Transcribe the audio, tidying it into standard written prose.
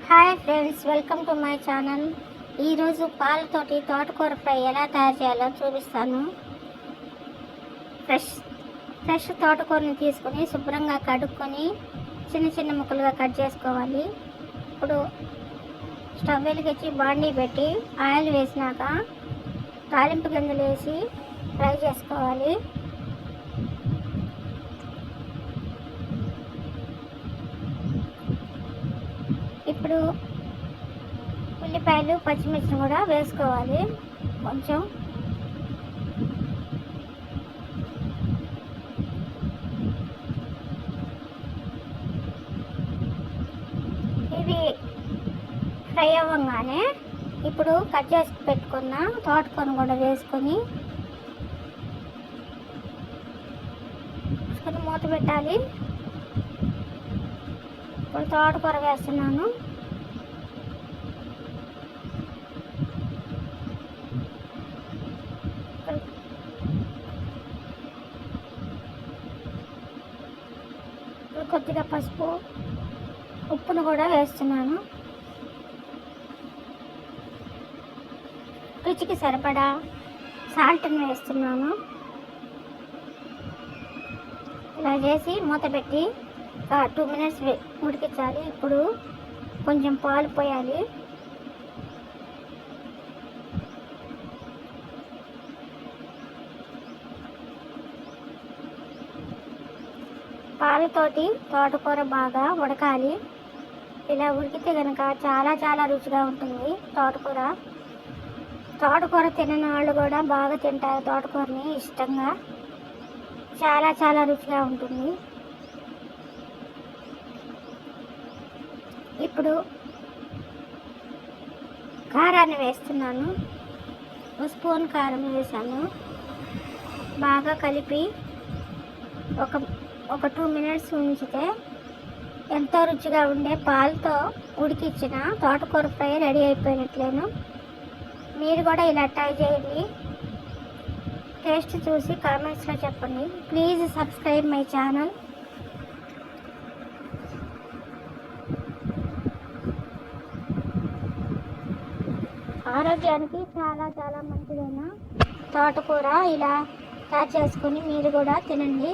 Hi friends, welcome to my channel. ఈరోజు పాలతోటి తోటకూర fry ఎలా తయారు చేయాలో చూపిస్తాను. ఫ్రెష్ తోటకూరని తీసుకొని శుభ్రంగా కడుక్కొని చిన్న చిన్న ముక్కలుగా కట్ చేసుకోవాలి. ఇప్పుడు స్టవ్ వెలిగించి బాండీ పెట్టి ఆయిల్ వేసినాక తాలింపు గింజలు వేసి ఫ్రై చేసుకోవాలి. ఇప్పుడు ఉల్లిపాయలు పచ్చిమిర్చి కూడా వేసుకోవాలి. కొంచెం ఇవి ఫ్రై అవ్వగానే ఇప్పుడు కట్ చేసి పెట్టుకున్న తోటకూర కూడా వేసుకొని మూత పెట్టాలి. ఇప్పుడు తోటకూర వేస్తున్నాను. కొద్దిగా పసుపు, ఉప్పును కూడా వేస్తున్నాను. రుచికి సరిపడా సాల్ట్ని వేస్తున్నాను. ఇలా చేసి మూత పెట్టి 2 minutes ఉడికించాలి. ఇప్పుడు కొంచెం పాలు పోయాలి. పాలతోటి తోటకూర బాగా ఉడకాలి. ఇలా ఉడికితే కనుక చాలా చాలా రుచిగా ఉంటుంది తోటకూర. తోటకూర తినని వాళ్ళు కూడా బాగా తింటారు తోటకూరని ఇష్టంగా. చాలా చాలా రుచిగా ఉంటుంది. ఇప్పుడు కారాన్ని వేస్తున్నాను. 1 స్పూన్ కారం వేసాను. బాగా కలిపి ఒక 2 minutes ఉంచితే ఎంతో రుచిగా ఉండే పాలతో ఉడికించిన తోటకూర ఫ్రై రెడీ అయిపోయినట్లేను. మీరు కూడా ఇలా ట్రై చేయండి. టేస్ట్ చూసి కామెంట్స్లో చెప్పండి. Please subscribe my channel. ఆరోగ్యానికి చాలా చాలా మంచిదైన తోటకూర ఇలా తయారు చేసుకొని మీరు కూడా తినండి.